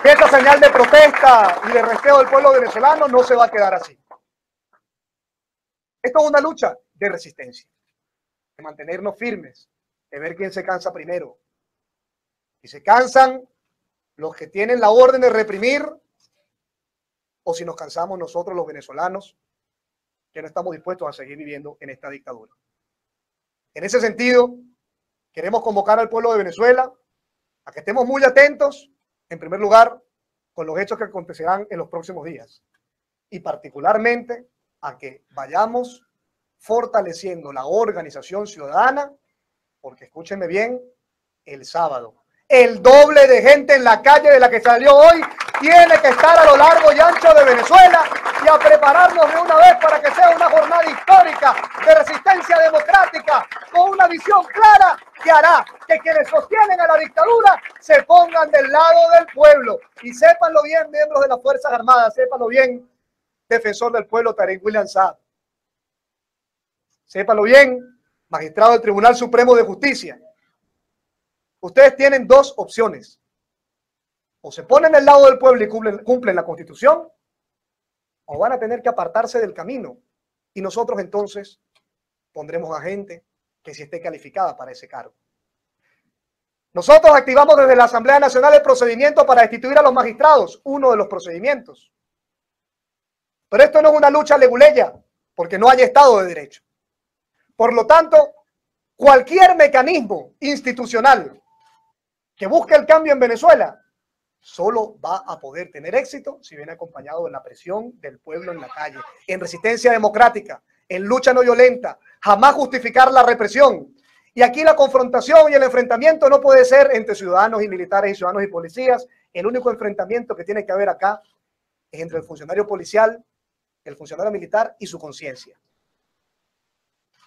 que esta señal de protesta y de respeto del pueblo venezolano no se va a quedar así. Esto es una lucha de resistencia, de mantenernos firmes, de ver quién se cansa primero. Si se cansan los que tienen la orden de reprimir, o si nos cansamos nosotros los venezolanos, que no estamos dispuestos a seguir viviendo en esta dictadura. En ese sentido, queremos convocar al pueblo de Venezuela a que estemos muy atentos, en primer lugar, con los hechos que acontecerán en los próximos días, y particularmente a que vayamos fortaleciendo la organización ciudadana, porque escúchenme bien, el sábado, el doble de gente en la calle de la que salió hoy tiene que estar a lo largo y ancho de Venezuela y a prepararnos de una vez para que sea una jornada histórica de resistencia democrática con una visión clara que hará que quienes sostienen a la dictadura se pongan del lado del pueblo. Y sépanlo bien, miembros de las Fuerzas Armadas, sépanlo bien, defensor del pueblo Tarek William Saab. Sépanlo bien, magistrado del Tribunal Supremo de Justicia. Ustedes tienen dos opciones. O se ponen del lado del pueblo y cumplen la Constitución, o van a tener que apartarse del camino. Y nosotros entonces pondremos a gente que sí esté calificada para ese cargo. Nosotros activamos desde la Asamblea Nacional el procedimiento para destituir a los magistrados, uno de los procedimientos. Pero esto no es una lucha leguleya, porque no hay Estado de Derecho. Por lo tanto, cualquier mecanismo institucional que busque el cambio en Venezuela solo va a poder tener éxito si viene acompañado de la presión del pueblo en la calle, en resistencia democrática, en lucha no violenta, jamás justificar la represión. Y aquí la confrontación y el enfrentamiento no puede ser entre ciudadanos y militares y ciudadanos y policías. El único enfrentamiento que tiene que haber acá es entre el funcionario policial, el funcionario militar y su conciencia.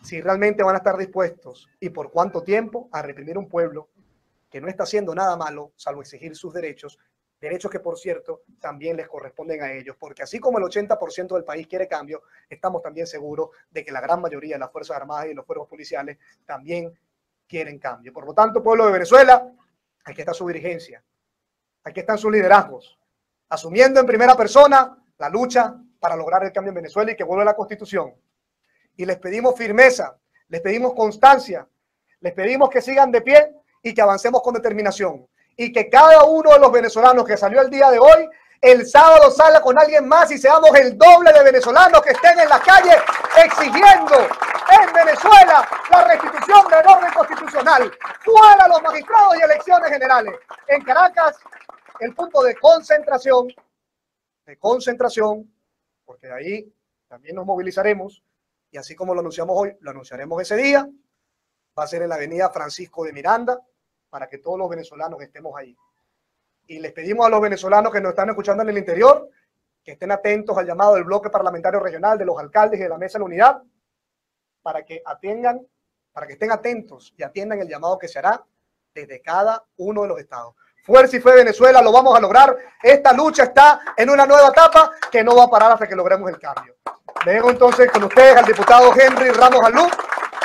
Si realmente van a estar dispuestos y por cuánto tiempo a reprimir un pueblo que no está haciendo nada malo, salvo exigir sus derechos, derechos que, por cierto, también les corresponden a ellos, porque así como el 80% del país quiere cambio, estamos también seguros de que la gran mayoría de las Fuerzas Armadas y de los cuerpos policiales también quieren cambio. Por lo tanto, pueblo de Venezuela, aquí está su dirigencia, aquí están sus liderazgos, asumiendo en primera persona la lucha para lograr el cambio en Venezuela y que vuelva la Constitución. Y les pedimos firmeza, les pedimos constancia, les pedimos que sigan de pie y que avancemos con determinación. Y que cada uno de los venezolanos que salió el día de hoy, el sábado salga con alguien más y seamos el doble de venezolanos que estén en la calle exigiendo en Venezuela la restitución del orden constitucional. Fuera los magistrados y elecciones generales. En Caracas, el punto de concentración, porque de ahí también nos movilizaremos, y así como lo anunciamos hoy, lo anunciaremos ese día, va a ser en la avenida Francisco de Miranda, para que todos los venezolanos estemos ahí. Y les pedimos a los venezolanos que nos están escuchando en el interior, que estén atentos al llamado del bloque parlamentario regional, de los alcaldes y de la Mesa de la Unidad, para que estén atentos y atiendan el llamado que se hará desde cada uno de los estados. Fuerza y fe Venezuela, lo vamos a lograr. Esta lucha está en una nueva etapa que no va a parar hasta que logremos el cambio. Dejo entonces con ustedes al diputado Henry Ramos Alú,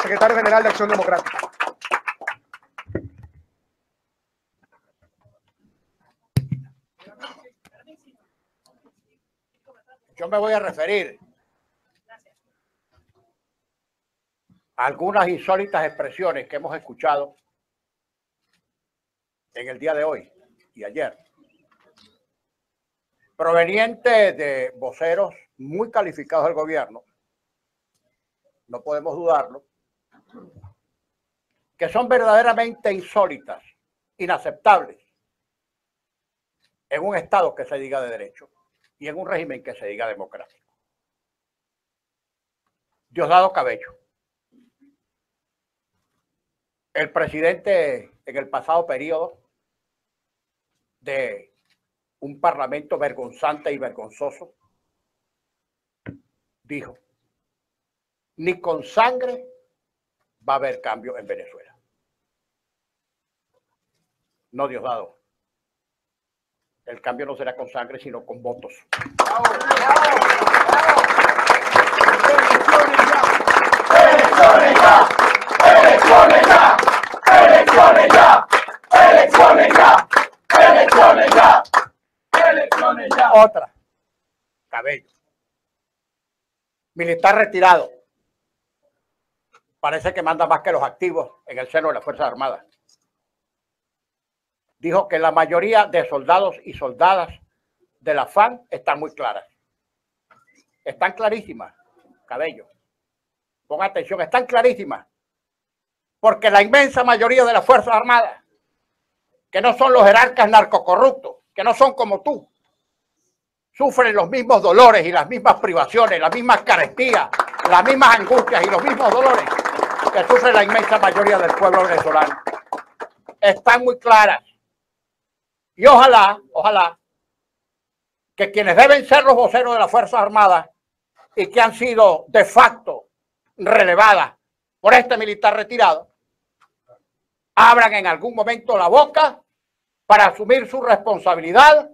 secretario general de Acción Democrática. Yo me voy a referir a algunas insólitas expresiones que hemos escuchado en el día de hoy y ayer, provenientes de voceros muy calificados del gobierno, no podemos dudarlo, que son verdaderamente insólitas, inaceptables en un Estado que se diga de derecho y en un régimen que se diga democrático. Diosdado Cabello, el presidente en el pasado periodo de un parlamento vergonzante y vergonzoso, dijo: ni con sangre va a haber cambio en Venezuela. No, Diosdado. El cambio no será con sangre, sino con votos. ¡Elecciones ya! ¡Elecciones ya! ¡Elecciones ya! ¡Elecciones ya! ¡Elecciones ya! Otra. Cabello. Militar retirado. Parece que manda más que los activos en el seno de las Fuerzas Armadas. Dijo que la mayoría de soldados y soldadas de la FAN están muy claras. Están clarísimas, Cabello. Ponga atención, están clarísimas. Porque la inmensa mayoría de las Fuerzas Armadas, que no son los jerarcas narcocorruptos, que no son como tú, sufren los mismos dolores y las mismas privaciones, las mismas carestías, las mismas angustias y los mismos dolores que sufre la inmensa mayoría del pueblo venezolano. Están muy claras. Y ojalá que quienes deben ser los voceros de las Fuerzas Armadas y que han sido de facto relevadas por este militar retirado, abran en algún momento la boca para asumir su responsabilidad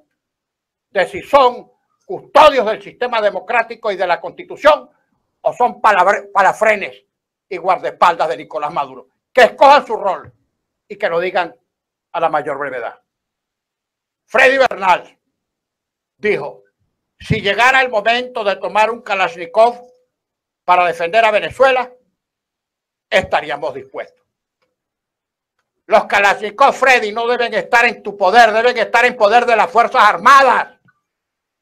de si son custodios del sistema democrático y de la Constitución o son palafrenes y guardaespaldas de Nicolás Maduro. Que escojan su rol y que lo digan a la mayor brevedad. Freddy Bernal dijo, si llegara el momento de tomar un Kalashnikov para defender a Venezuela, estaríamos dispuestos. Los Kalashnikov, Freddy, no deben estar en tu poder, deben estar en poder de las Fuerzas Armadas.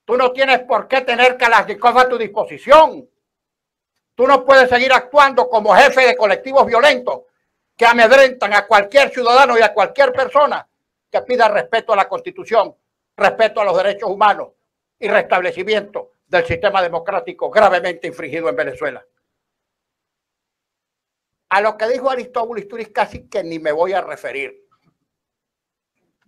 Tú no tienes por qué tener Kalashnikov a tu disposición. Tú no puedes seguir actuando como jefe de colectivos violentos que amedrentan a cualquier ciudadano y a cualquier persona que pida respeto a la Constitución, respeto a los derechos humanos y restablecimiento del sistema democrático gravemente infringido en Venezuela. A lo que dijo Aristóbulo Istúriz casi que ni me voy a referir.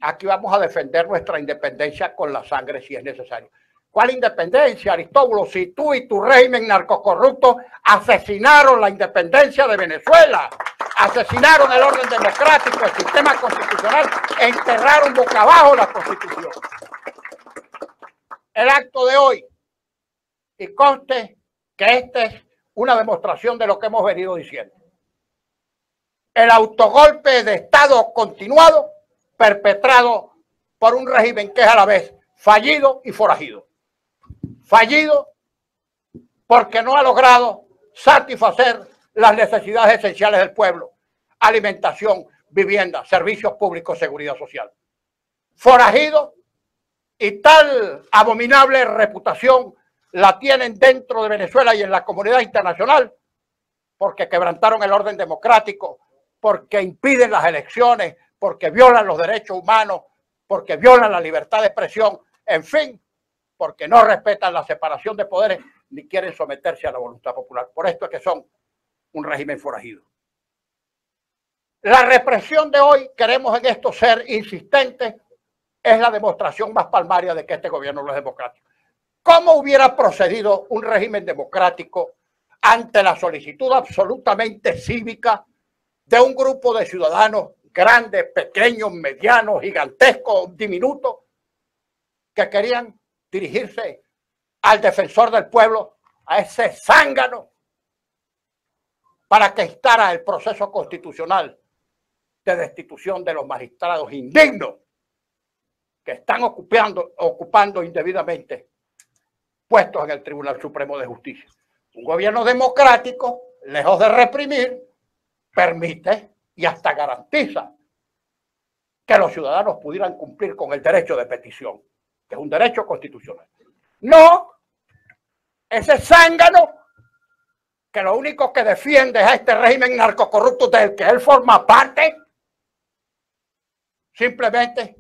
Aquí vamos a defender nuestra independencia con la sangre si es necesario. ¿Cuál independencia, Aristóbulo? Si tú y tu régimen narcocorrupto asesinaron la independencia de Venezuela, asesinaron el orden democrático, el sistema constitucional, e enterraron boca abajo la Constitución. El acto de hoy, y conste que esta es una demostración de lo que hemos venido diciendo. El autogolpe de Estado continuado, perpetrado por un régimen que es a la vez fallido y forajido. Fallido porque no ha logrado satisfacer las necesidades esenciales del pueblo: alimentación, vivienda, servicios públicos, seguridad social. Forajido, y tal abominable reputación la tienen dentro de Venezuela y en la comunidad internacional porque quebrantaron el orden democrático, porque impiden las elecciones, porque violan los derechos humanos, porque violan la libertad de expresión, en fin, porque no respetan la separación de poderes ni quieren someterse a la voluntad popular. Por esto es que son un régimen forajido. La represión de hoy, queremos en esto ser insistentes, es la demostración más palmaria de que este gobierno no es democrático. ¿Cómo hubiera procedido un régimen democrático ante la solicitud absolutamente cívica de un grupo de ciudadanos grandes, pequeños, medianos, gigantescos, diminutos, que querían dirigirse al defensor del pueblo, a ese zángano, para que instara el proceso constitucional de destitución de los magistrados indignos que están ocupando indebidamente puestos en el Tribunal Supremo de Justicia? Un gobierno democrático, lejos de reprimir, permite y hasta garantiza que los ciudadanos pudieran cumplir con el derecho de petición, que es un derecho constitucional. No, ese zángano que lo único que defiende es a este régimen narcocorrupto del que él forma parte, simplemente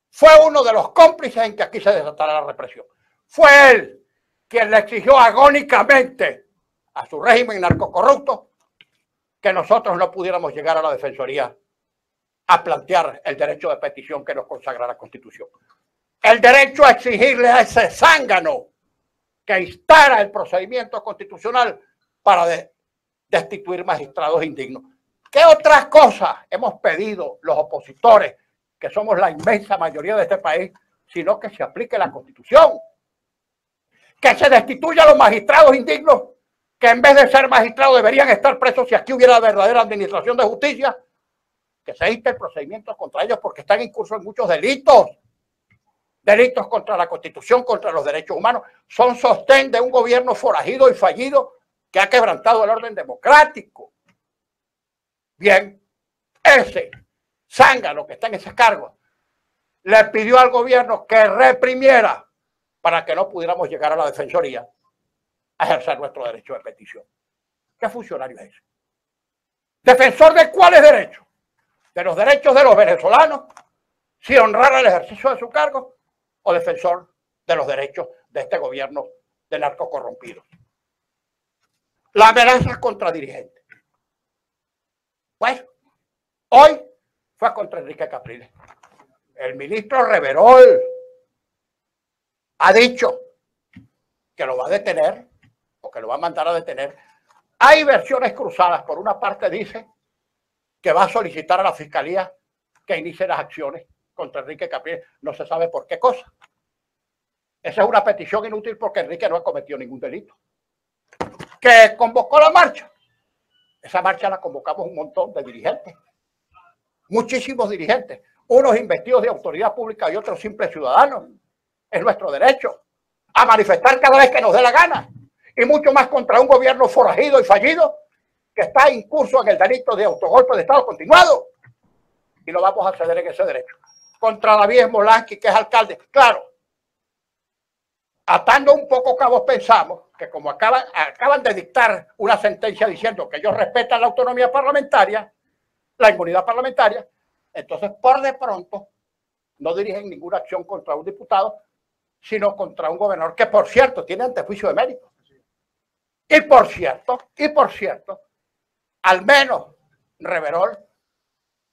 fue uno de los cómplices en que aquí se desatara la represión. Fue él quien le exigió agónicamente a su régimen narcocorrupto que nosotros no pudiéramos llegar a la Defensoría a plantear el derecho de petición que nos consagra la Constitución. El derecho a exigirle a ese zángano que instara el procedimiento constitucional para destituir magistrados indignos. ¿Qué otras cosas hemos pedido los opositores, que somos la inmensa mayoría de este país, sino que se aplique la Constitución? Que se destituya a los magistrados indignos, que en vez de ser magistrados deberían estar presos si aquí hubiera verdadera administración de justicia, que se inste el procedimiento contra ellos porque están incursos en muchos delitos. delitos contra la Constitución, contra los derechos humanos, son sostén de un gobierno forajido y fallido que ha quebrantado el orden democrático. Bien, ese zángano que está en ese cargo le pidió al gobierno que reprimiera para que no pudiéramos llegar a la Defensoría a ejercer nuestro derecho de petición. ¿Qué funcionario es ese? ¿Defensor de cuáles derechos? ¿De los derechos de los venezolanos si honrara el ejercicio de su cargo? ¿O defensor de los derechos de este gobierno de narcocorrompidos? La amenaza contra dirigentes. Pues, hoy fue contra Enrique Capriles. El ministro Reverol ha dicho que lo va a detener o que lo va a mandar a detener. Hay versiones cruzadas. Por una parte dice que va a solicitar a la Fiscalía que inicie las acciones contra Enrique Capriles. No se sabe por qué cosa. Esa es una petición inútil porque Enrique no ha cometido ningún delito. Que convocó la marcha. Esa marcha la convocamos un montón de dirigentes. Muchísimos dirigentes. Unos investidos de autoridad pública y otros simples ciudadanos. Es nuestro derecho a manifestar cada vez que nos dé la gana. Y mucho más contra un gobierno forajido y fallido que está incurso en el delito de autogolpe de Estado continuado. Y no vamos a ceder en ese derecho. Contra David Smolansky, que es alcalde. Claro, atando un poco cabos, pensamos que como acaban de dictar una sentencia diciendo que ellos respetan la autonomía parlamentaria, la inmunidad parlamentaria, entonces por de pronto no dirigen ninguna acción contra un diputado, sino contra un gobernador que, por cierto, tiene antejuicio de mérito. Y por cierto, al menos Reverol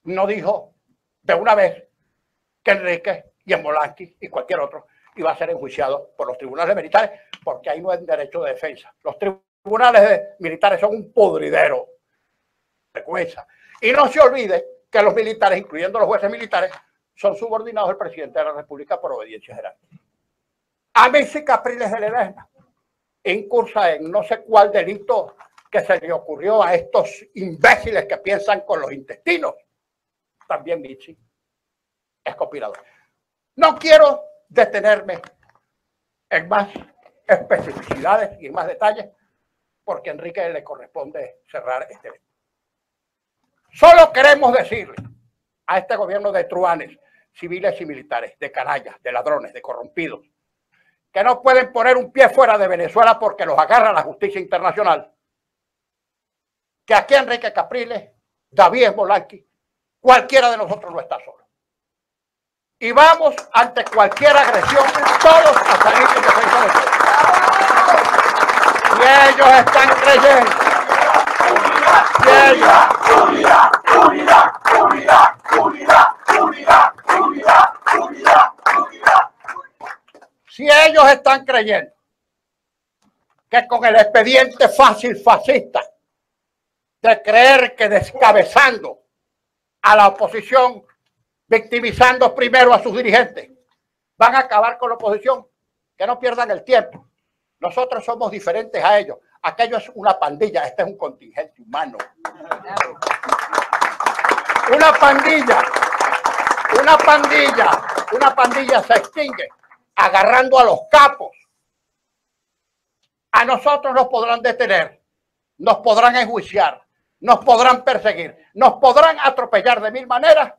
no dijo de una vez que Enrique y Smolansky y cualquier otro iba a ser enjuiciado por los tribunales militares, porque ahí no es derecho de defensa. Los tribunales militares son un podridero de vergüenza. Y no se olvide que los militares, incluyendo los jueces militares, son subordinados al presidente de la República por obediencia jerárquica. A mí sí Capriles de Ledesma incursa en no sé cuál delito que se le ocurrió a estos imbéciles que piensan con los intestinos. También Michi es conspirador. No quiero detenerme en más especificidades y en más detalles porque a Enrique le corresponde cerrar este evento. Solo queremos decirle a este gobierno de truanes, civiles y militares, de canallas, de ladrones, de corrompidos, que no pueden poner un pie fuera de Venezuela porque los agarra la justicia internacional, que aquí Enrique Capriles, David Smolansky, cualquiera de nosotros no está solo. Y vamos ante cualquier agresión, todos a salir en defensa de todos. Y ellos están creyendo. Si ellos están creyendo que con el expediente fácil fascista de creer que descabezando a la oposición, victimizando primero a sus dirigentes, van a acabar con la oposición, que no pierdan el tiempo. Nosotros somos diferentes a ellos. Aquello es una pandilla, este es un contingente humano. Una pandilla se extingue agarrando a los capos. A nosotros nos podrán detener, nos podrán enjuiciar, nos podrán perseguir, nos podrán atropellar de mil maneras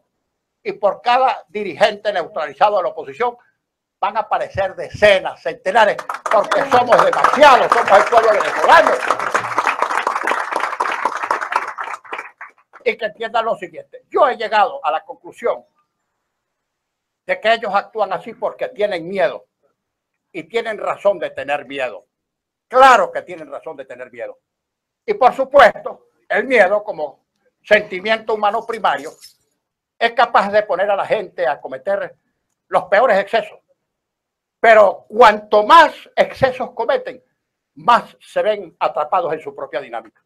y por cada dirigente neutralizado de la oposición van a aparecer decenas, centenares, porque somos demasiados, somos el pueblo venezolano. Y que entiendan lo siguiente, yo he llegado a la conclusión de que ellos actúan así porque tienen miedo y tienen razón de tener miedo. Claro que tienen razón de tener miedo. Y por supuesto, el miedo como sentimiento humano primario es capaz de poner a la gente a cometer los peores excesos. Pero cuanto más excesos cometen, más se ven atrapados en su propia dinámica.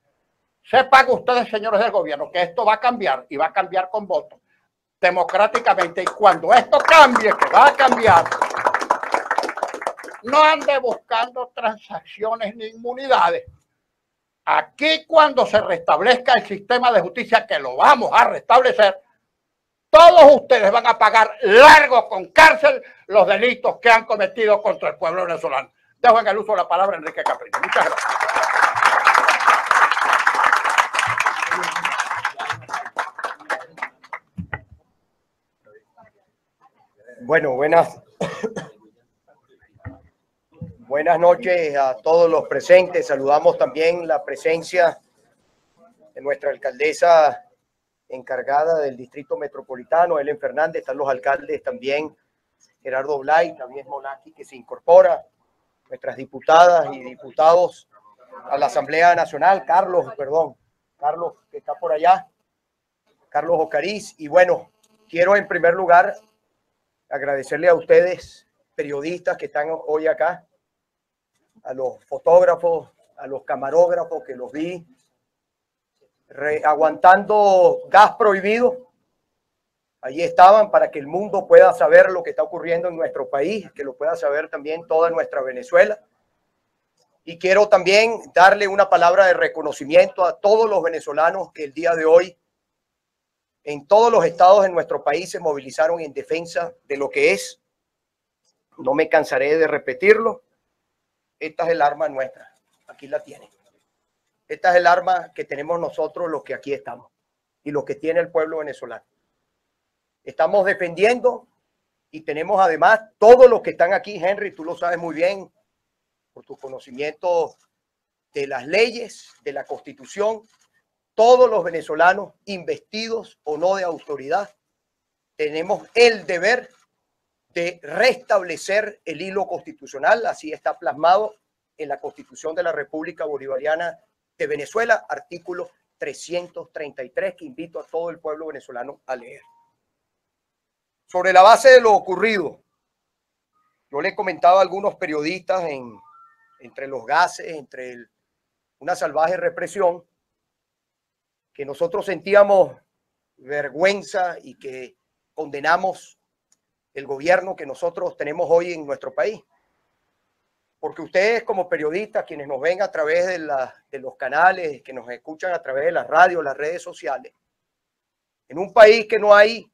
Sepan ustedes, señores del gobierno, que esto va a cambiar y va a cambiar con votos democráticamente. Y cuando esto cambie, que va a cambiar, no ande buscando transacciones ni inmunidades. Aquí, cuando se restablezca el sistema de justicia, que lo vamos a restablecer, todos ustedes van a pagar largo con cárcel los delitos que han cometido contra el pueblo venezolano. Dejo en el uso de la palabra a Enrique Capriles. Muchas gracias. Bueno, buenas noches a todos los presentes. Saludamos también la presencia de nuestra alcaldesa encargada del Distrito Metropolitano, Helen Fernández. Están los alcaldes también, Gerardo Blay, también Monaki, que se incorpora, nuestras diputadas y diputados a la Asamblea Nacional, Carlos, que está por allá, Carlos Ocariz. Y bueno, quiero en primer lugar agradecerle a ustedes, periodistas que están hoy acá, a los fotógrafos, a los camarógrafos que los vi aguantando gas prohibido. Allí estaban para que el mundo pueda saber lo que está ocurriendo en nuestro país, que lo pueda saber también toda nuestra Venezuela. Y quiero también darle una palabra de reconocimiento a todos los venezolanos que el día de hoy en todos los estados de nuestro país se movilizaron en defensa de lo que es. No me cansaré de repetirlo. Esta es el arma nuestra. Aquí la tienen. Esta es el arma que tenemos nosotros los que aquí estamos y lo que tiene el pueblo venezolano. Estamos defendiendo y tenemos además todos los que están aquí, Henry, tú lo sabes muy bien por tu conocimiento de las leyes, de la Constitución. Todos los venezolanos, investidos o no de autoridad, tenemos el deber de restablecer el hilo constitucional. Así está plasmado en la Constitución de la República Bolivariana de Venezuela, artículo 333, que invito a todo el pueblo venezolano a leer. Sobre la base de lo ocurrido, yo le comentaba a algunos periodistas entre los gases, una salvaje represión, que nosotros sentíamos vergüenza y que condenamos el gobierno que nosotros tenemos hoy en nuestro país. Porque ustedes como periodistas, quienes nos ven a través de los canales, que nos escuchan a través de la radio, las redes sociales, en un país que no hay,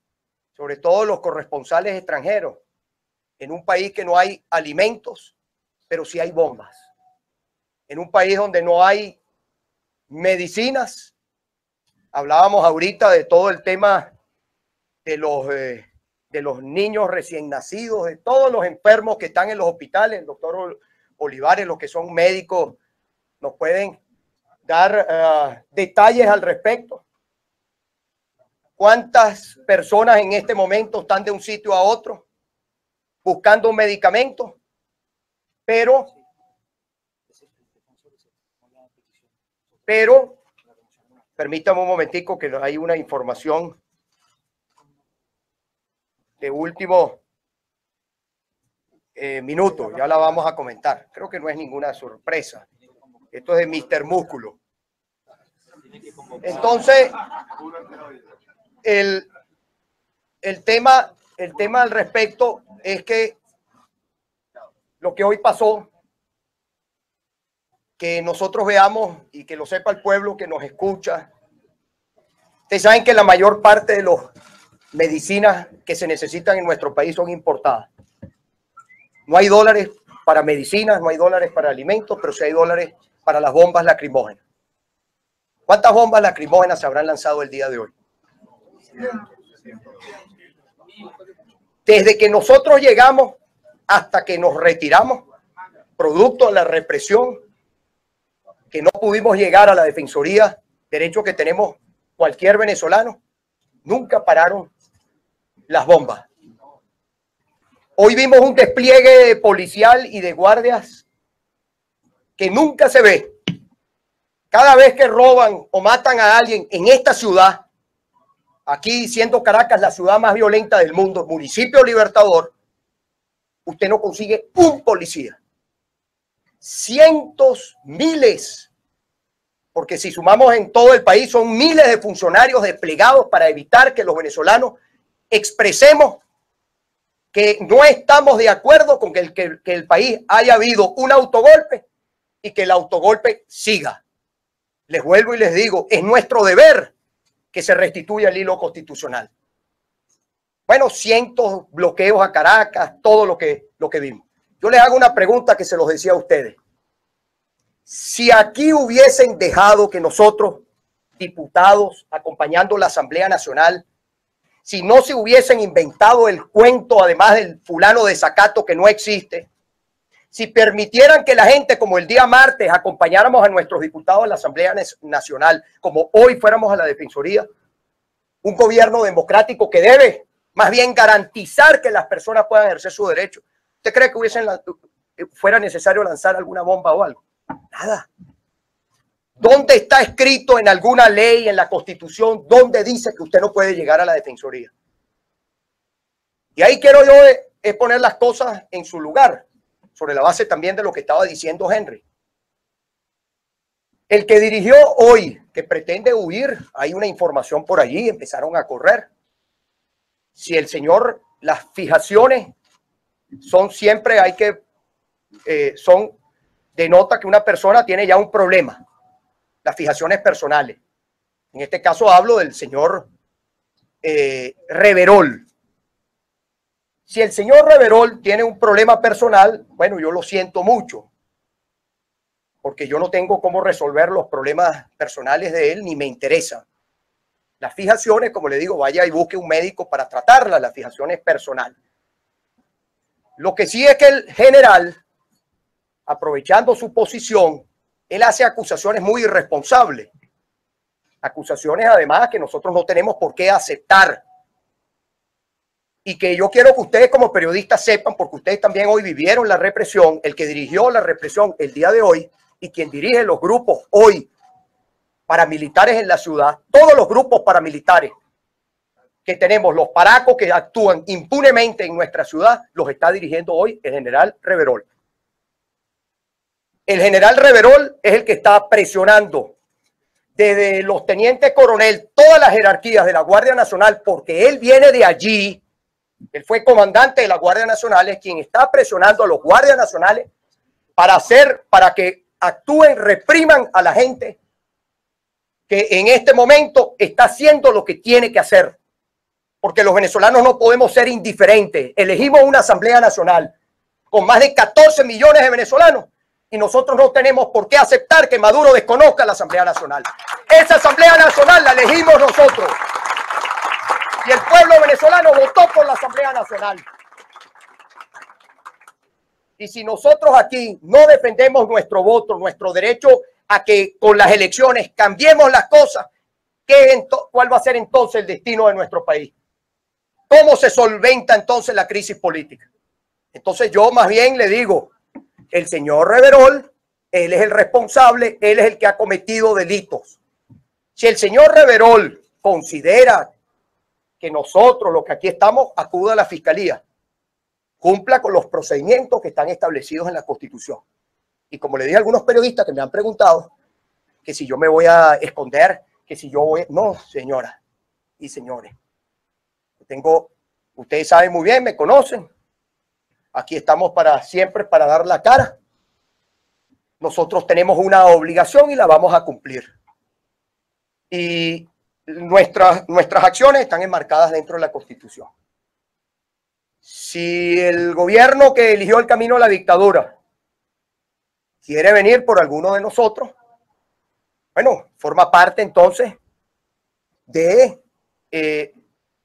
sobre todo los corresponsales extranjeros, en un país que no hay alimentos, pero sí hay bombas. En un país donde no hay medicinas. Hablábamos ahorita de todo el tema de los niños recién nacidos, de todos los enfermos que están en los hospitales. El doctor Olivares, los que son médicos, nos pueden dar detalles al respecto. ¿Cuántas personas en este momento están de un sitio a otro buscando un medicamento? Pero permítame un momentico que hay una información de último minuto, ya la vamos a comentar. Creo que no es ninguna sorpresa. Esto es de Mr. Músculo. Entonces, el tema al respecto es que lo que hoy pasó, que nosotros veamos y que lo sepa el pueblo que nos escucha. Ustedes saben que la mayor parte de las medicinas que se necesitan en nuestro país son importadas. No hay dólares para medicinas, no hay dólares para alimentos, pero sí hay dólares para las bombas lacrimógenas. ¿Cuántas bombas lacrimógenas se habrán lanzado el día de hoy? Desde que nosotros llegamos hasta que nos retiramos, producto de la represión, que no pudimos llegar a la defensoría, derecho que tenemos cualquier venezolano, nunca pararon las bombas. Hoy vimos un despliegue policial y de guardias que nunca se ve. Cada vez que roban o matan a alguien en esta ciudad, aquí siendo Caracas la ciudad más violenta del mundo, municipio Libertador, usted no consigue un policía. Cientos, miles, porque si sumamos en todo el país son miles de funcionarios desplegados para evitar que los venezolanos expresemos que no estamos de acuerdo con que el país haya habido un autogolpe y que el autogolpe siga. Les vuelvo y les digo, es nuestro deber que se restituya el hilo constitucional. bueno, cientos bloqueos a Caracas, todo lo que vimos. Yo les hago una pregunta que se los decía a ustedes. Si aquí hubiesen dejado que nosotros, diputados, acompañando la Asamblea Nacional, si no se hubiesen inventado el cuento, además del fulano de Zacato que no existe, si permitieran que la gente, como el día martes, acompañáramos a nuestros diputados en la Asamblea Nacional, como hoy fuéramos a la Defensoría, un gobierno democrático que debe más bien garantizar que las personas puedan ejercer su derecho. ¿Usted cree que fuera necesario lanzar alguna bomba o algo? Nada. ¿Dónde está escrito en alguna ley, en la Constitución, dónde dice que usted no puede llegar a la Defensoría? Y ahí quiero yo poner las cosas en su lugar, sobre la base también de lo que estaba diciendo Henry. El que dirigió hoy, que pretende huir, hay una información por allí, empezaron a correr. Si el señor, las fijaciones son siempre, denota que una persona tiene ya un problema. Las fijaciones personales. En este caso hablo del señor Reverol. Si el señor Reverol tiene un problema personal, bueno, yo lo siento mucho, porque yo no tengo cómo resolver los problemas personales de él, ni me interesa. Las fijaciones, como le digo, vaya y busque un médico para tratarlas, las fijaciones personales. Lo que sí es que el general, aprovechando su posición, él hace acusaciones muy irresponsables. Acusaciones, además, que nosotros no tenemos por qué aceptar. Y que yo quiero que ustedes como periodistas sepan, porque ustedes también hoy vivieron la represión, el que dirigió la represión el día de hoy y quien dirige los grupos hoy paramilitares en la ciudad, todos los grupos paramilitares que tenemos, los paracos que actúan impunemente en nuestra ciudad, los está dirigiendo hoy el general Reverol. El general Reverol es el que está presionando desde los tenientes coronel, todas las jerarquías de la Guardia Nacional, porque él viene de allí. Él fue comandante de la Guardia Nacional, es quien está presionando a los guardias nacionales para que actúen, repriman a la gente que en este momento está haciendo lo que tiene que hacer. Porque los venezolanos no podemos ser indiferentes. Elegimos una Asamblea Nacional con más de 14 millones de venezolanos y nosotros no tenemos por qué aceptar que Maduro desconozca la Asamblea Nacional. Esa Asamblea Nacional la elegimos nosotros. Y el pueblo venezolano votó por la Asamblea Nacional. Y si nosotros aquí no defendemos nuestro voto, nuestro derecho a que con las elecciones cambiemos las cosas, ¿cuál va a ser entonces el destino de nuestro país? ¿Cómo se solventa entonces la crisis política? Entonces yo más bien le digo, el señor Reverol, él es el responsable, él es el que ha cometido delitos. Si el señor Reverol considera que nosotros, los que aquí estamos, acuda a la fiscalía, cumpla con los procedimientos que están establecidos en la Constitución. Y como le dije a algunos periodistas que me han preguntado que si yo me voy a esconder, que si yo voy... No, señora y señores. Ustedes saben muy bien, me conocen. Aquí estamos siempre para dar la cara. Nosotros tenemos una obligación y la vamos a cumplir. Y nuestras acciones están enmarcadas dentro de la Constitución. Si el gobierno que eligió el camino a la dictadura quiere venir por alguno de nosotros, bueno, forma parte entonces de,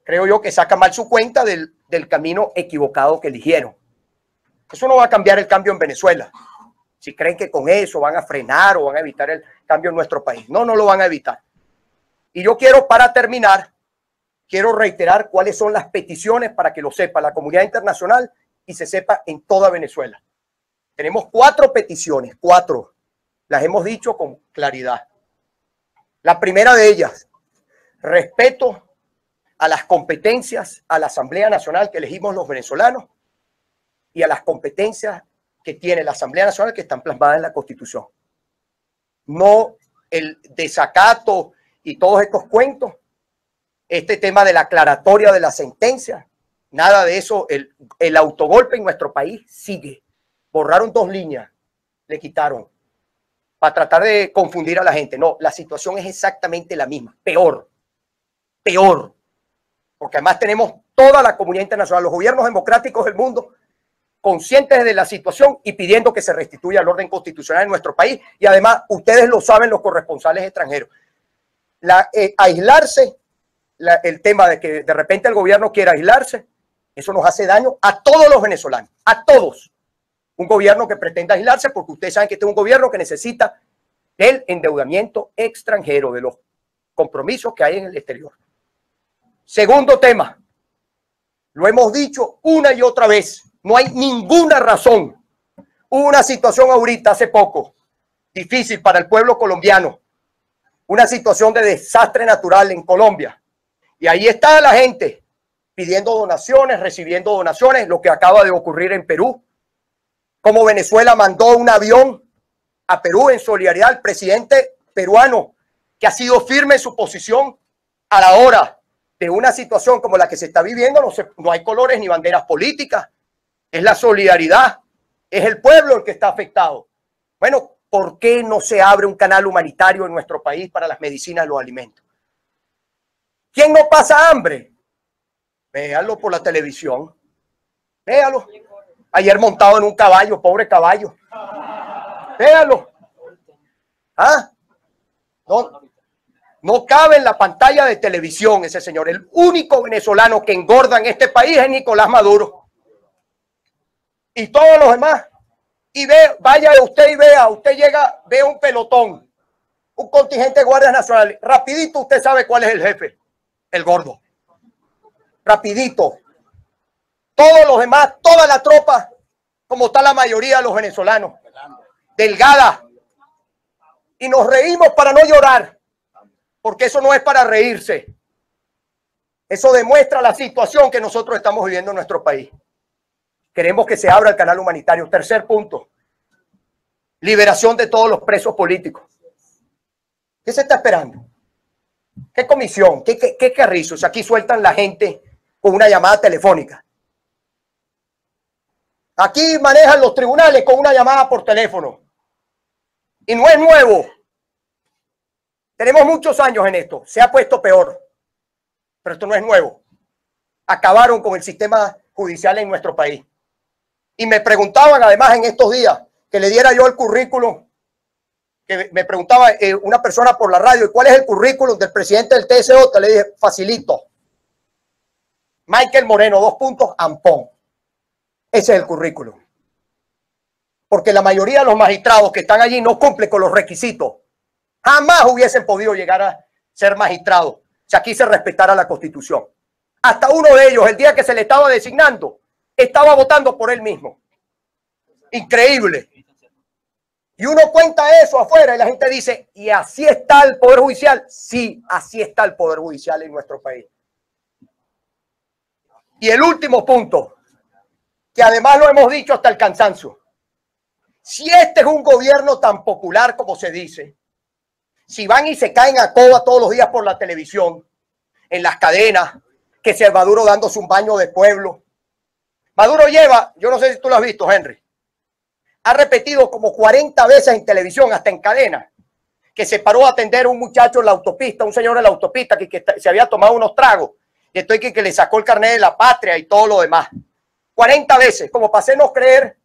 creo yo que saca mal su cuenta del camino equivocado que eligieron. Eso no va a cambiar el cambio en Venezuela. Si creen que con eso van a frenar o van a evitar el cambio en nuestro país. No, no lo van a evitar. Y yo quiero, para terminar, quiero reiterar cuáles son las peticiones para que lo sepa la comunidad internacional y se sepa en toda Venezuela. Tenemos 4 peticiones, 4. Las hemos dicho con claridad. La primera de ellas, respeto a las competencias, a la Asamblea Nacional que elegimos los venezolanos y a las competencias que tiene la Asamblea Nacional que están plasmadas en la Constitución. No el desacato y todos estos cuentos, este tema de la aclaratoria de la sentencia, nada de eso. El autogolpe en nuestro país sigue. Borraron 2 líneas, le quitaron, para tratar de confundir a la gente. No, la situación es exactamente la misma, peor, porque además tenemos toda la comunidad internacional, los gobiernos democráticos del mundo, conscientes de la situación y pidiendo que se restituya el orden constitucional en nuestro país. Y además, ustedes lo saben, los corresponsales extranjeros, aislarse, el tema de que de repente el gobierno quiera aislarse, eso nos hace daño a todos los venezolanos, a todos. Un gobierno que pretenda aislarse, porque ustedes saben que este es un gobierno que necesita el endeudamiento extranjero, de los compromisos que hay en el exterior. Segundo tema, lo hemos dicho una y otra vez, no hay ninguna razón. Hubo una situación ahorita, hace poco, difícil para el pueblo colombiano, una situación de desastre natural en Colombia. Y ahí está la gente pidiendo donaciones, recibiendo donaciones, lo que acaba de ocurrir en Perú. Como Venezuela mandó un avión a Perú en solidaridad al presidente peruano, que ha sido firme en su posición a la hora de una situación como la que se está viviendo. No hay colores ni banderas políticas, es la solidaridad, es el pueblo el que está afectado. Bueno, ¿por qué no se abre un canal humanitario en nuestro país para las medicinas y los alimentos? ¿Quién no pasa hambre? Véalo por la televisión, véalo. Ayer montado en un caballo, pobre caballo. Véalo. ¿Ah? No cabe en la pantalla de televisión ese señor. El único venezolano que engorda en este país es Nicolás Maduro. Y todos los demás. Y vaya usted y vea, usted llega, ve un pelotón, un contingente de guardias nacionales. Rapidito usted sabe cuál es el jefe, el gordo. Rapidito. Todos los demás, toda la tropa, como está la mayoría de los venezolanos, delgada. Y nos reímos para no llorar, porque eso no es para reírse. Eso demuestra la situación que nosotros estamos viviendo en nuestro país. Queremos que se abra el canal humanitario. Tercer punto, liberación de todos los presos políticos. ¿Qué se está esperando? ¿Qué comisión? ¿Qué carrizos? Aquí sueltan la gente con una llamada telefónica. Aquí manejan los tribunales con una llamada por teléfono. Y no es nuevo. Tenemos muchos años en esto. Se ha puesto peor. Pero esto no es nuevo. Acabaron con el sistema judicial en nuestro país. Y me preguntaban además en estos días que le diera yo el currículum. Que me preguntaba una persona por la radio, ¿y cuál es el currículum del presidente del TSJ? Le dije, facilito. Michael Moreno, 2 puntos, Ampón. Ese es el currículum. Porque la mayoría de los magistrados que están allí no cumplen con los requisitos. Jamás hubiesen podido llegar a ser magistrados si aquí se respetara la Constitución. Hasta uno de ellos, el día que se le estaba designando, estaba votando por él mismo. Increíble. Y uno cuenta eso afuera y la gente dice, ¿y así está el Poder Judicial? Sí, así está el Poder Judicial en nuestro país. Y el último punto, que además lo hemos dicho hasta el cansancio. Si este es un gobierno tan popular como se dice, si van y se caen a coba todos los días por la televisión, en las cadenas, que si Maduro dándose un baño de pueblo. Maduro lleva, yo no sé si tú lo has visto, Henry, ha repetido como 40 veces en televisión, hasta en cadena, que se paró a atender a un muchacho en la autopista, un señor en la autopista que se había tomado unos tragos, y estoy que le sacó el carnet de la patria y todo lo demás. 40 veces, como para hacernos creer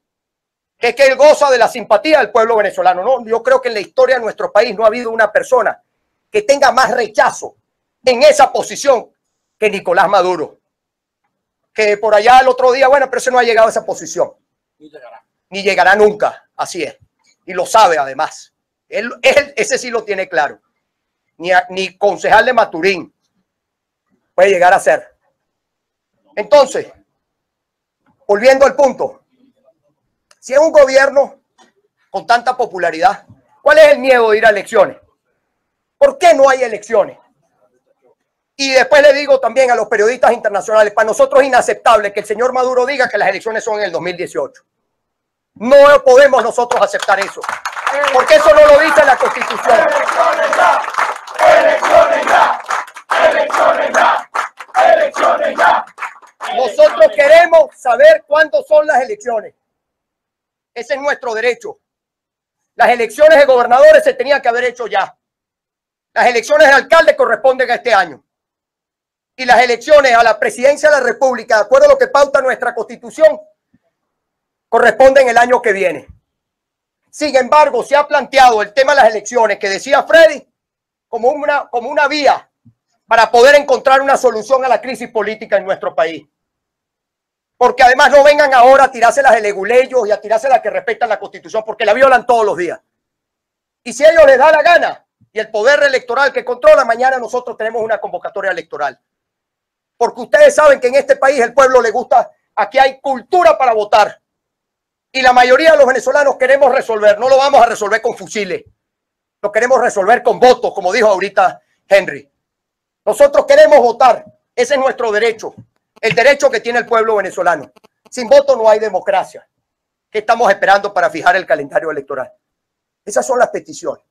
que él goza de la simpatía del pueblo venezolano. No, yo creo que en la historia de nuestro país no ha habido una persona que tenga más rechazo en esa posición que Nicolás Maduro. Que por allá el otro día, bueno, pero ese no ha llegado a esa posición. Ni llegará nunca, así es. Y lo sabe además. Él ese sí lo tiene claro. Ni concejal de Maturín puede llegar a ser. Entonces, volviendo al punto, si es un gobierno con tanta popularidad, ¿cuál es el miedo de ir a elecciones? ¿Por qué no hay elecciones? Y después le digo también a los periodistas internacionales, para nosotros es inaceptable que el señor Maduro diga que las elecciones son en el 2018. No podemos nosotros aceptar eso, porque eso no lo dice la Constitución. ¡Elecciones ya! ¡Elecciones ya! ¡Elecciones ya! ¡Elecciones ya! Nosotros queremos saber cuándo son las elecciones. Ese es nuestro derecho. Las elecciones de gobernadores se tenían que haber hecho ya. Las elecciones de alcalde corresponden a este año. y las elecciones a la presidencia de la República, de acuerdo a lo que pauta nuestra Constitución, corresponden el año que viene. Sin embargo, se ha planteado el tema de las elecciones, que decía Freddy, como una vía para poder encontrar una solución a la crisis política en nuestro país. Porque además no vengan ahora a tirarse las de leguleyos y a tirarse las que respetan la Constitución, porque la violan todos los días. Y si a ellos les da la gana y el poder electoral que controla, mañana nosotros tenemos una convocatoria electoral. Porque ustedes saben que en este país el pueblo le gusta, aquí hay cultura para votar. Y la mayoría de los venezolanos queremos resolver, no lo vamos a resolver con fusiles, lo queremos resolver con votos, como dijo ahorita Henry. Nosotros queremos votar, ese es nuestro derecho, el derecho que tiene el pueblo venezolano. Sin voto no hay democracia. ¿Qué estamos esperando para fijar el calendario electoral? Esas son las peticiones.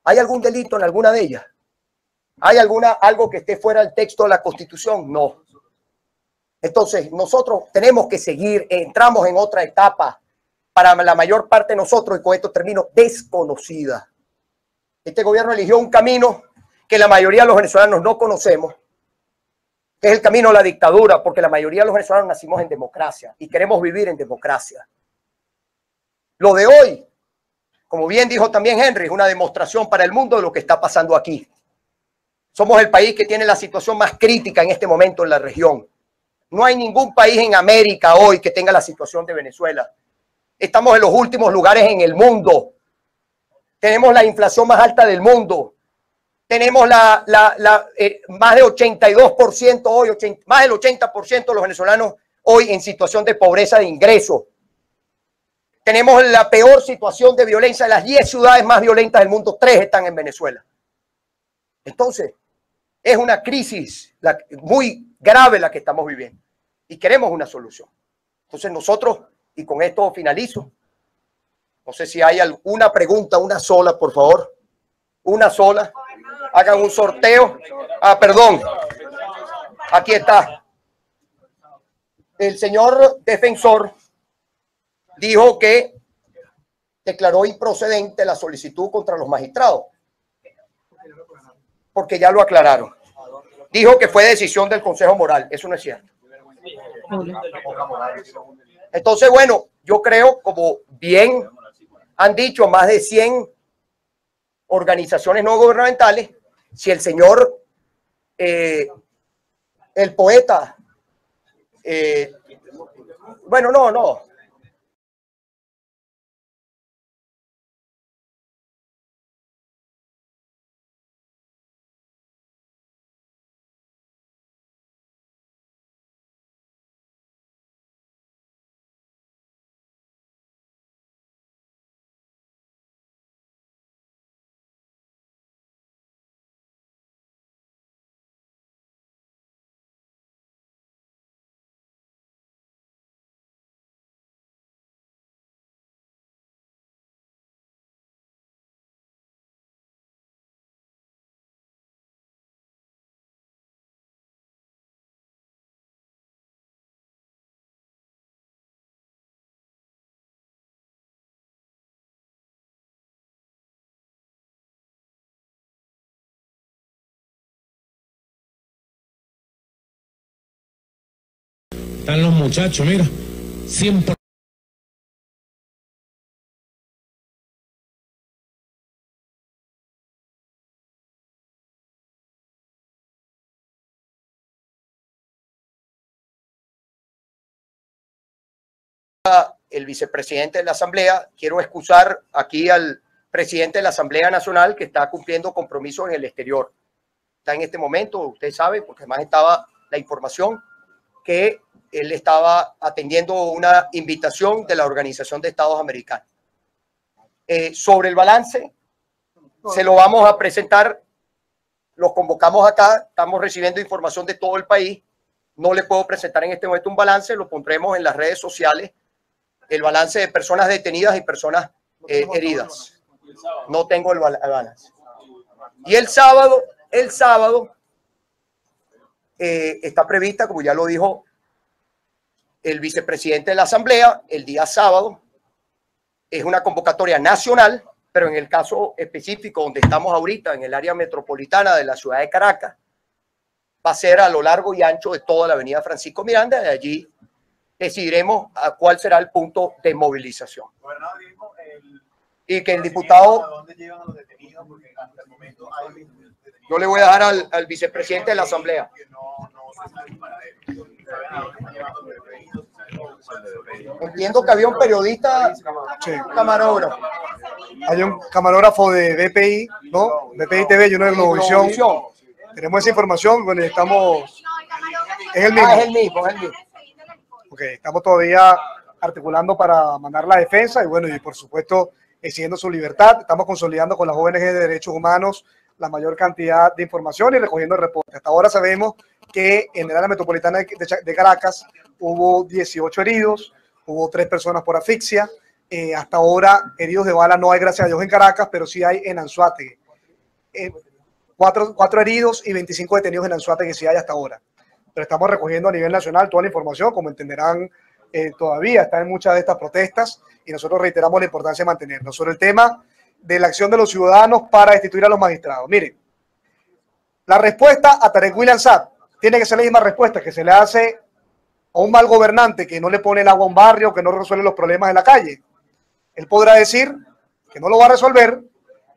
¿Hay algún delito en alguna de ellas? ¿Hay algo que esté fuera del texto de la Constitución? No. Entonces, nosotros tenemos que seguir, entramos en otra etapa para la mayor parte de nosotros, y con esto termino, desconocida. Este gobierno eligió un camino que la mayoría de los venezolanos no conocemos, que es el camino a la dictadura, porque la mayoría de los venezolanos nacimos en democracia y queremos vivir en democracia. Lo de hoy, como bien dijo también Henry, es una demostración para el mundo de lo que está pasando aquí. Somos el país que tiene la situación más crítica en este momento en la región. No hay ningún país en América hoy que tenga la situación de Venezuela. Estamos en los últimos lugares en el mundo. Tenemos la inflación más alta del mundo. Tenemos más de 82% hoy, más del 80% de los venezolanos hoy en situación de pobreza de ingresos. Tenemos la peor situación de violencia de las 10 ciudades más violentas del mundo, 3 están en Venezuela. Entonces, es una crisis muy grave la que estamos viviendo y queremos una solución. Entonces nosotros, y con esto finalizo, no sé si hay alguna pregunta, una sola, por favor. Una sola. Hagan un sorteo. Ah, perdón. Aquí está. El señor defensor dijo que declaró improcedente la solicitud contra los magistrados. Porque ya lo aclararon. Dijo que fue decisión del Consejo Moral. Eso no es cierto. Entonces, bueno, yo creo, como bien han dicho más de 100 organizaciones no gubernamentales, si el señor, el poeta, bueno, no. Están los muchachos, mira, 100%. El vicepresidente de la Asamblea, quiero excusar aquí al presidente de la Asamblea Nacional que está cumpliendo compromisos en el exterior. Está en este momento, usted sabe, porque además estaba la información que él estaba atendiendo una invitación de la Organización de Estados Americanos. Sobre el balance, se lo vamos a presentar, los convocamos acá, estamos recibiendo información de todo el país, no le puedo presentar en este momento un balance, lo pondremos en las redes sociales, el balance de personas detenidas y personas heridas. No tengo el balance. Y el sábado está prevista, como ya lo dijo el vicepresidente de la Asamblea, el día sábado, es una convocatoria nacional, pero en el caso específico donde estamos ahorita, en el área metropolitana de la ciudad de Caracas, va a ser a lo largo y ancho de toda la avenida Francisco Miranda. De allí decidiremos a cuál será el punto de movilización. Y que el diputado... ¿A dónde llevan a los detenidos? Porque hasta el momento hay detenidos. Yo le voy a dar al vicepresidente de la Asamblea. Que no se sabe el paradero. ¿Saben a dónde están llevando los detenidos? Entiendo que había un periodista, Sí. un camarógrafo. Hay un camarógrafo de BPI, ¿no? BPI TV y uno de Globovisión. Tenemos esa información, bueno, estamos... Es el mismo. Ah, es el mismo, es el mismo. Ok, estamos todavía articulando para mandar la defensa y bueno, y por supuesto exigiendo su libertad. Estamos consolidando con las ONG de derechos humanos la mayor cantidad de información y recogiendo el reporte. Hasta ahora sabemos que en el área metropolitana de Caracas hubo 18 heridos, hubo 3 personas por asfixia. Hasta ahora heridos de bala no hay, gracias a Dios, en Caracas, pero sí hay en Anzoátegui. 4 heridos y 25 detenidos en Anzoátegui sí hay hasta ahora. Pero estamos recogiendo a nivel nacional toda la información, como entenderán, todavía está en muchas de estas protestas y nosotros reiteramos la importancia de mantenernos. Sobre el tema de la acción de los ciudadanos para destituir a los magistrados. Miren, la respuesta a Tarek William Saab tiene que ser la misma respuesta que se le hace a un mal gobernante que no le pone el agua a un barrio, que no resuelve los problemas en la calle. Él podrá decir que no lo va a resolver,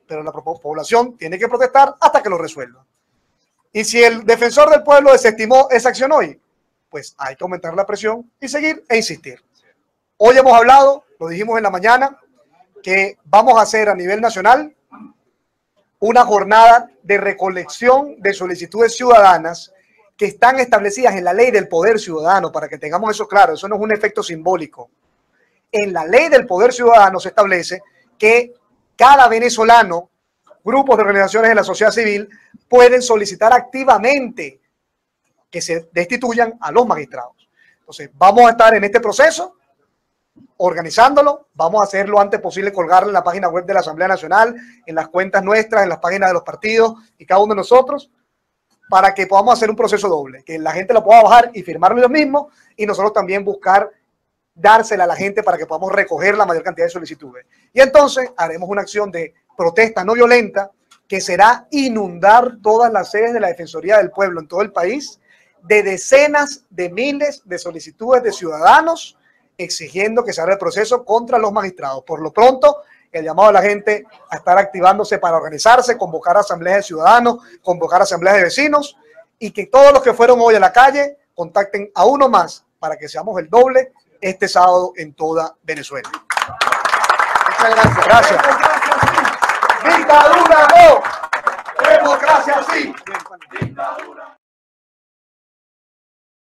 pero la población tiene que protestar hasta que lo resuelva. Y si el defensor del pueblo desestimó esa acción hoy, pues hay que aumentar la presión y seguir e insistir. Hoy hemos hablado, lo dijimos en la mañana, que vamos a hacer a nivel nacional una jornada de recolección de solicitudes ciudadanas que están establecidas en la ley del poder ciudadano, para que tengamos eso claro. Eso no es un efecto simbólico. En la ley del poder ciudadano se establece que cada venezolano, grupos de organizaciones de la sociedad civil, pueden solicitar activamente que se destituyan a los magistrados. Entonces, vamos a estar en este proceso, organizándolo, vamos a hacer lo antes posible, colgarlo en la página web de la Asamblea Nacional, en las cuentas nuestras, en las páginas de los partidos y cada uno de nosotros, para que podamos hacer un proceso doble, que la gente lo pueda bajar y firmarlo ellos mismos y nosotros también buscar dársela a la gente para que podamos recoger la mayor cantidad de solicitudes. Y entonces haremos una acción de protesta no violenta que será inundar todas las sedes de la Defensoría del Pueblo en todo el país de decenas de miles de solicitudes de ciudadanos exigiendo que se haga el proceso contra los magistrados. Por lo pronto, el llamado a la gente a estar activándose para organizarse, convocar asambleas de ciudadanos, convocar asambleas de vecinos y que todos los que fueron hoy a la calle contacten a uno más para que seamos el doble este sábado en toda Venezuela. Muchas gracias. Gracias. Dictadura no, democracia sí. Dictadura.